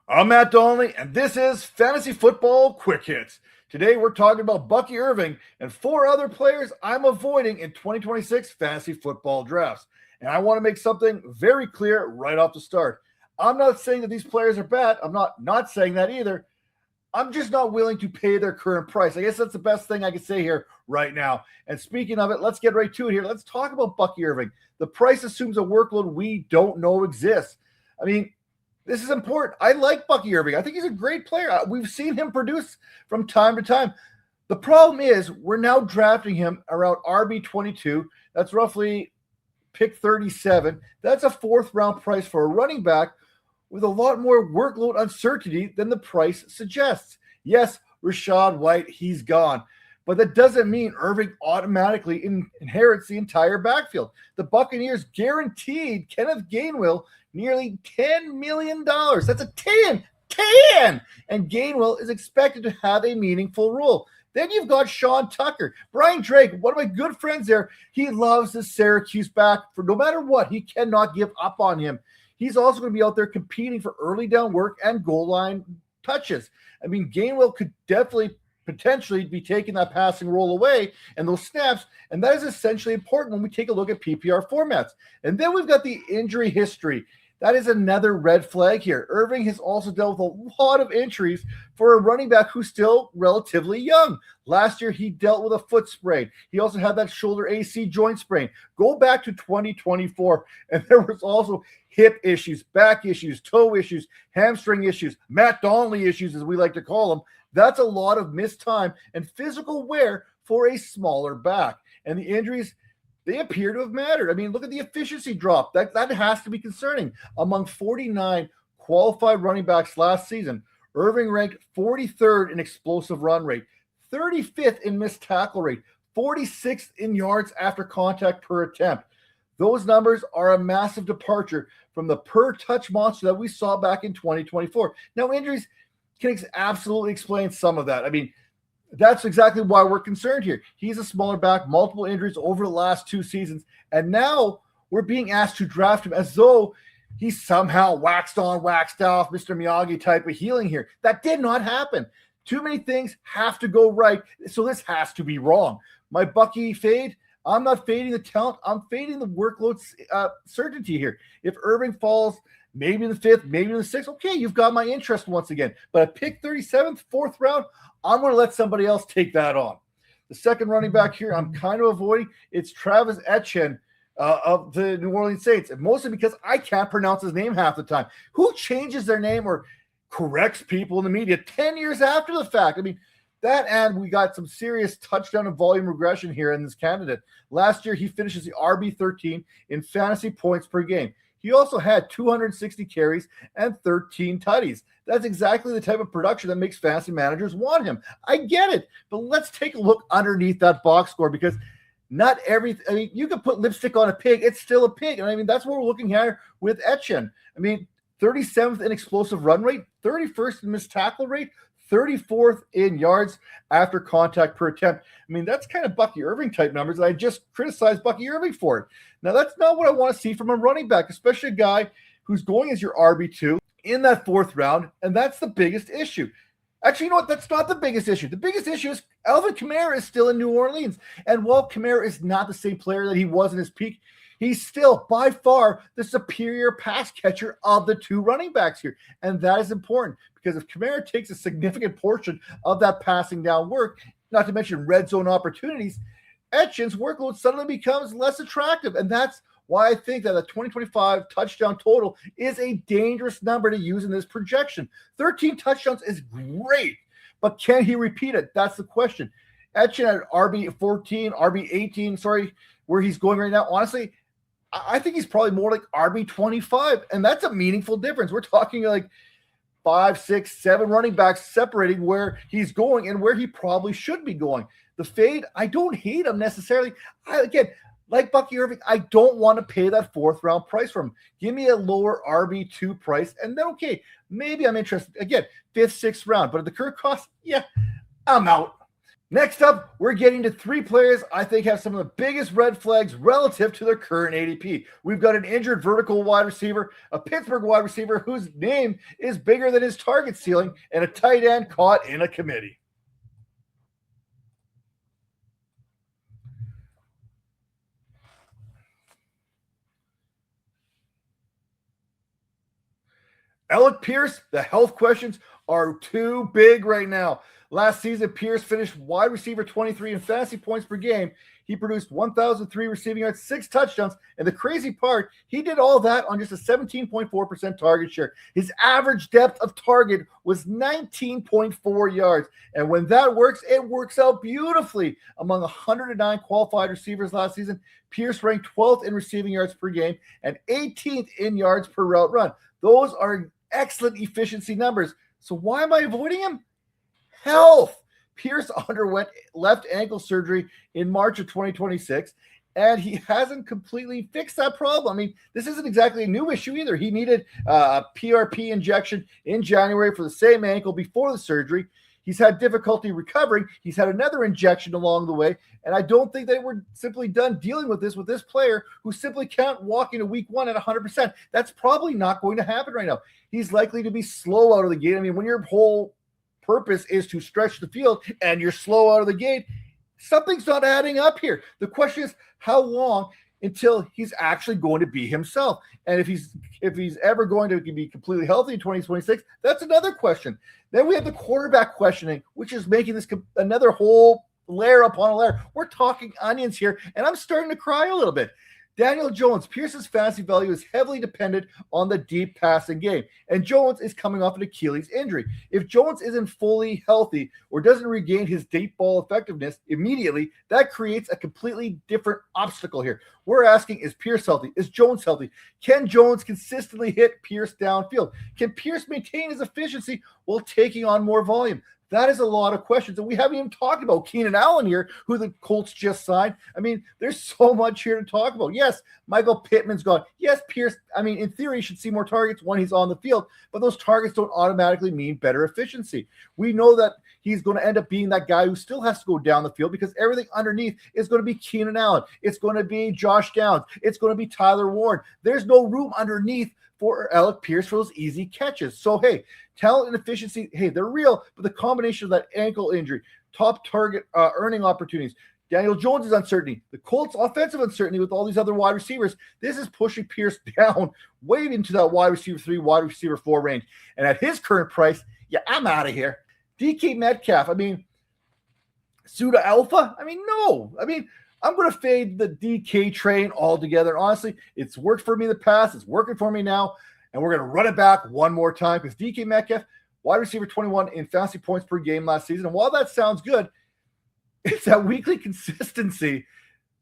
I'm Matt Donnelly, and this is Fantasy Football Quick Hits. Today, we're talking about Bucky Irving and 4 other players I'm avoiding in 2026 fantasy football drafts. And I want to make something very clear right off the start. I'm not saying that these players are bad. I'm not saying that either. I'm just not willing to pay their current price. I guess that's the best thing I can say here right now. And speaking of it, let's get right to it here. Let's talk about Bucky Irving. The price assumes a workload we don't know exists. I mean, this is important. I like Bucky Irving. I think he's a great player. We've seen him produce from time to time. The problem is we're now drafting him around RB22. That's roughly pick 37. That's a 4th round price for a running back with a lot more workload uncertainty than the price suggests. Yes, Rachaad White, he's gone. But that doesn't mean Irving automatically inherits the entire backfield. The Buccaneers guaranteed Kenneth Gainwell nearly $10 million. That's a 10. And Gainwell is expected to have a meaningful role. Then you've got Sean Tucker. Brian Drake, one of my good friends there, he loves the Syracuse back. For no matter what, he cannot give up on him. He's also going to be out there competing for early down work and goal line touches. I mean, Gainwell could definitely potentially be taking that passing role away and those snaps, and that is essentially important when we take a look at PPR formats. And then we've got the injury history. That is another red flag here. Irving has also dealt with a lot of injuries for a running back who's still relatively young. Last year, he dealt with a foot sprain. He also had that shoulder AC joint sprain. Go back to 2024, and there was also hip issues, back issues, toe issues, hamstring issues, Matt Donnelly issues, as we like to call them. That's a lot of missed time and physical wear for a smaller back. And the injuries, they appear to have mattered. I mean, look at the efficiency drop. That has to be concerning. Among 49 qualified running backs last season, Irving ranked 43rd in explosive run rate, 35th in missed tackle rate, 46th in yards after contact per attempt. Those numbers are a massive departure from the per-touch monster that we saw back in 2024. Now, injuries can absolutely explain some of that. I mean, that's exactly why we're concerned here. He's a smaller back, multiple injuries over the last 2 seasons, and now we're being asked to draft him as though he's somehow waxed on, waxed off, Mr. Miyagi type of healing here. That did not happen. Too many things have to go right, so this has to be wrong. My Bucky fade, I'm not fading the talent. I'm fading the workload certainty here. If Irving falls maybe in the 5th, maybe in the 6th, okay, you've got my interest once again. But at pick 37th, 4th round, I'm going to let somebody else take that on. The second running back here I'm kind of avoiding, it's Travis Etienne of the New Orleans Saints, and mostly because I can't pronounce his name half the time. Who changes their name or corrects people in the media 10 years after the fact? I mean, that, and we got some serious touchdown and volume regression here in this candidate. Last year, he finishes the RB13 in fantasy points per game. He also had 260 carries and 13 tutties. That's exactly the type of production that makes fantasy managers want him. I get it, but let's take a look underneath that box score, because not everything. I mean, you can put lipstick on a pig; it's still a pig. And I mean, that's what we're looking at with Etienne. I mean, 37th in explosive run rate, 31st in missed tackle rate, 34th in yards after contact per attempt. I mean, that's kind of Bucky Irving type numbers. I just criticized Bucky Irving for it. Now, that's not what I want to see from a running back, especially a guy who's going as your RB2 in that 4th round, and that's the biggest issue. Actually, you know what? That's not the biggest issue. The biggest issue is Alvin Kamara is still in New Orleans, and while Kamara is not the same player that he was in his peak, he's still by far the superior pass catcher of the 2 running backs here. And that is important, because if Kamara takes a significant portion of that passing down work, not to mention red zone opportunities, Etienne's workload suddenly becomes less attractive. And that's why I think that a 2025 touchdown total is a dangerous number to use in this projection. 13 touchdowns is great, but can he repeat it? That's the question. Etienne at RB14, RB18, where he's going right now, honestly, I think he's probably more like RB25, and that's a meaningful difference. We're talking like 5, 6, 7 running backs separating where he's going and where he probably should be going. The fade, I don't hate him necessarily. Again, like Bucky Irving, I don't want to pay that 4th round price for him. Give me a lower RB2 price, and then, okay, maybe I'm interested. Again, 5th, 6th round, but at the current cost, yeah, I'm out. Next up, we're getting to three players I think have some of the biggest red flags relative to their current ADP. We've got an injured vertical wide receiver, a Pittsburgh wide receiver whose name is bigger than his target ceiling, and a tight end caught in a committee. Alec Pierce, the health questions are too big right now. Last season, Pierce finished wide receiver 23 in fantasy points per game. He produced 1,003 receiving yards, 6 touchdowns, and the crazy part, he did all that on just a 17.4% target share. His average depth of target was 19.4 yards, and when that works, it works out beautifully. Among 109 qualified receivers last season, Pierce ranked 12th in receiving yards per game and 18th in yards per route run. Those are excellent efficiency numbers. So why am I avoiding him? Health. Pierce underwent left ankle surgery in March of 2026, and he hasn't completely fixed that problem. I mean, this isn't exactly a new issue either. He needed a PRP injection in January for the same ankle before the surgery. He's had difficulty recovering. He's had another injection along the way, and I don't think they were simply done dealing with this player who simply can't walk into week one at 100%. That's probably not going to happen right now. He's likely to be slow out of the gate. I mean, when your whole purpose is to stretch the field and you're slow out of the gate, something's not adding up here. The question is, how long until he's actually going to be himself? And if he's ever going to be completely healthy in 2026, that's another question. Then we have the quarterback questioning, which is making this another whole layer upon a layer. We're talking onions here, and I'm starting to cry a little bit. Daniel Jones, Pierce's fantasy value is heavily dependent on the deep passing game, and Jones is coming off an Achilles injury. If Jones isn't fully healthy or doesn't regain his deep ball effectiveness immediately, that creates a completely different obstacle here. We're asking, is Pierce healthy? Is Jones healthy? Can Jones consistently hit Pierce downfield? Can Pierce maintain his efficiency while taking on more volume? That is a lot of questions. And we haven't even talked about Keenan Allen here, who the Colts just signed. I mean, there's so much here to talk about. Yes, Michael Pittman's gone. Yes, Pierce, I mean, in theory, should see more targets when he's on the field, but those targets don't automatically mean better efficiency. We know that he's going to end up being that guy who still has to go down the field because everything underneath is going to be Keenan Allen. It's going to be Josh Downs. It's going to be Tyler Warren. There's no room underneath for Alec Pierce for those easy catches. So, hey, talent and efficiency, hey, they're real, but the combination of that ankle injury, top target earning opportunities, Daniel Jones' uncertainty, the Colts' offensive uncertainty with all these other wide receivers, this is pushing Pierce down way into that wide receiver 3, wide receiver 4 range. And at his current price, yeah, I'm out of here. DK Metcalf, I mean, pseudo alpha? I mean, no. I mean, I'm going to fade the DK train altogether. Honestly, it's worked for me in the past. It's working for me now. And we're going to run it back one more time because DK Metcalf, wide receiver 21 in fantasy points per game last season. And while that sounds good, it's that weekly consistency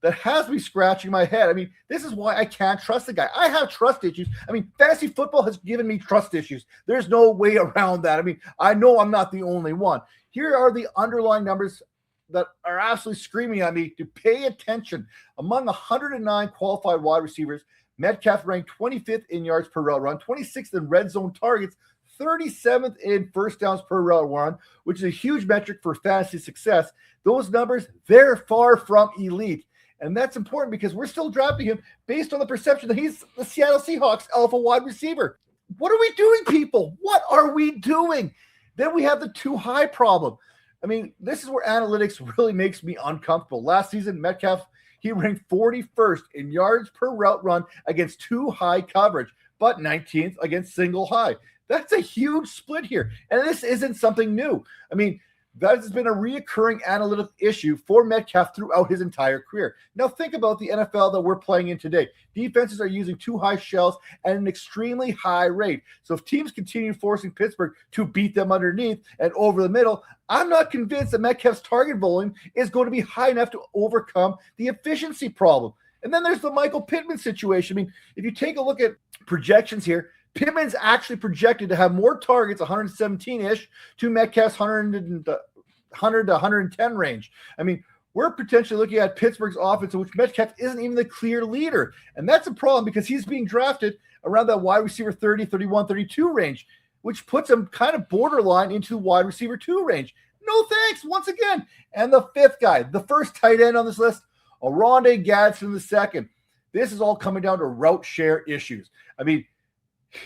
that has me scratching my head. I mean, this is why I can't trust the guy. I have trust issues. I mean, fantasy football has given me trust issues. There's no way around that. I mean, I know I'm not the only one. Here are the underlying numbers that are absolutely screaming at me to pay attention. Among 109 qualified wide receivers, Metcalf ranked 25th in yards per route run, 26th in red zone targets, 37th in first downs per route run, which is a huge metric for fantasy success. Those numbers, they're far from elite. And that's important because we're still drafting him based on the perception that he's the Seattle Seahawks alpha wide receiver. What are we doing, people? What are we doing? Then we have the too high problem. I mean, this is where analytics really makes me uncomfortable. Last season, Metcalf, he ranked 41st in yards per route run against too high coverage, but 19th against single high. That's a huge split here. And this isn't something new. I mean, that has been a reoccurring analytic issue for Metcalf throughout his entire career. Now think about the NFL that we're playing in today. Defenses are using too high shells at an extremely high rate. So if teams continue forcing Pittsburgh to beat them underneath and over the middle, I'm not convinced that Metcalf's target volume is going to be high enough to overcome the efficiency problem. And then there's the Michael Pittman situation. I mean, if you take a look at projections here, Pittman's actually projected to have more targets, 117-ish, to Metcalf's 100 to 110 range. I mean, we're potentially looking at Pittsburgh's offense in which Metcalf isn't even the clear leader. And that's a problem because he's being drafted around that wide receiver 30, 31, 32 range, which puts him kind of borderline into wide receiver 2 range. No thanks, once again. And the fifth guy, the first tight end on this list, Oronde Gadsden II. This is all coming down to route share issues. I mean,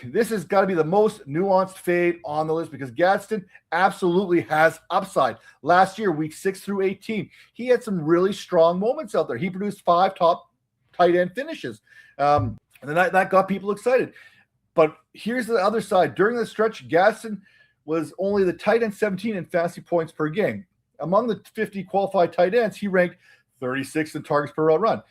this has got to be the most nuanced fade on the list because Gadsden absolutely has upside. Last year, week 6 through 18, he had some really strong moments out there. He produced 5 top tight end finishes. And then that got people excited. But here's the other side. During the stretch, Gadsden was only the tight end 17 in fantasy points per game. Among the 50 qualified tight ends, he ranked 36th in targets per route run,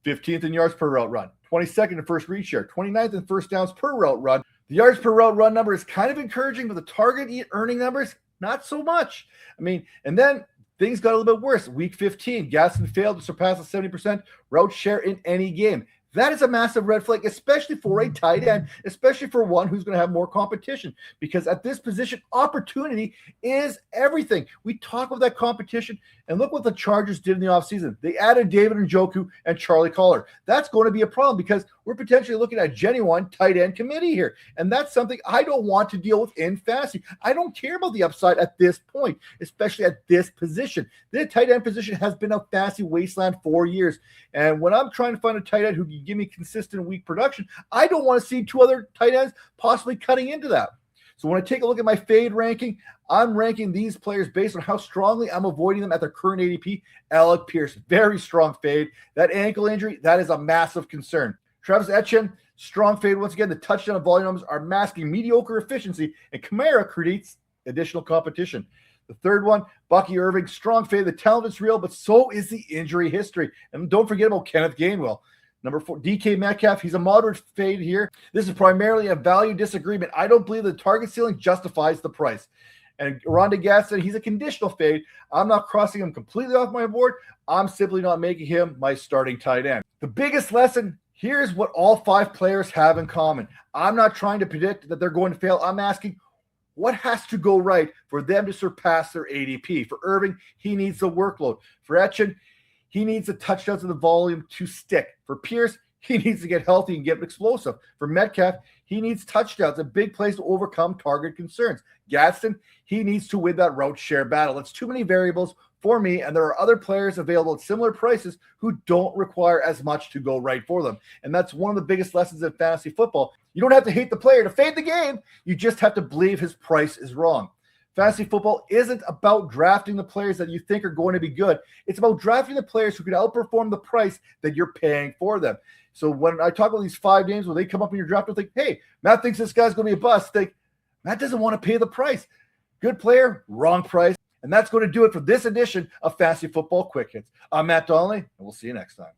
15th in yards per route run, 22nd in first read share, 29th in first downs per route run. The yards per route run number is kind of encouraging, but the target earning numbers, not so much. I mean, and then things got a little bit worse. Week 15, Gadsden failed to surpass a 70% route share in any game. That is a massive red flag, especially for a tight end, especially for one who's going to have more competition, because at this position, opportunity is everything. We talk about that competition, and look what the Chargers did in the offseason. They added David Njoku and Charlie Collar. That's going to be a problem because we're potentially looking at genuine tight end committee here, and that's something I don't want to deal with in fantasy. I don't care about the upside at this point, especially at this position. The tight end position has been a fantasy wasteland for years, and when I'm trying to find a tight end who can give me consistent week production, I don't want to see 2 other tight ends possibly cutting into that. So when I take a look at my fade ranking, I'm ranking these players based on how strongly I'm avoiding them at their current ADP. Alec Pierce, very strong fade. That ankle injury, that is a massive concern. Travis Etienne, strong fade. Once again, the touchdown and volume numbers are masking mediocre efficiency, and Kamara creates additional competition. The third one, Bucky Irving, strong fade. The talent is real, but so is the injury history. And don't forget about Kenneth Gainwell. Number 4, DK Metcalf. He's a moderate fade here. This is primarily a value disagreement. I don't believe the target ceiling justifies the price. And Oronde Gadsden, he's a conditional fade. I'm not crossing him completely off my board. I'm simply not making him my starting tight end. The biggest lesson, here's what all 5 players have in common. I'm not trying to predict that they're going to fail. I'm asking, what has to go right for them to surpass their ADP? For Irving, he needs the workload. For Etienne, he needs the touchdowns and the volume to stick. For Pierce, he needs to get healthy and get explosive. For Metcalf, he needs touchdowns and big plays to overcome target concerns. Gadsden, he needs to win that route share battle. It's too many variables for me, and there are other players available at similar prices who don't require as much to go right for them. And that's one of the biggest lessons in fantasy football. You don't have to hate the player to fade the game. You just have to believe his price is wrong. Fantasy football isn't about drafting the players that you think are going to be good. It's about drafting the players who can outperform the price that you're paying for them. So when I talk about these 5 names, when they come up in your draft, you'll think, hey, Matt thinks this guy's going to be a bust. Think, Matt doesn't want to pay the price. Good player, wrong price. And that's going to do it for this edition of Fantasy Football Quick Hits. I'm Matt Donnelly, and we'll see you next time.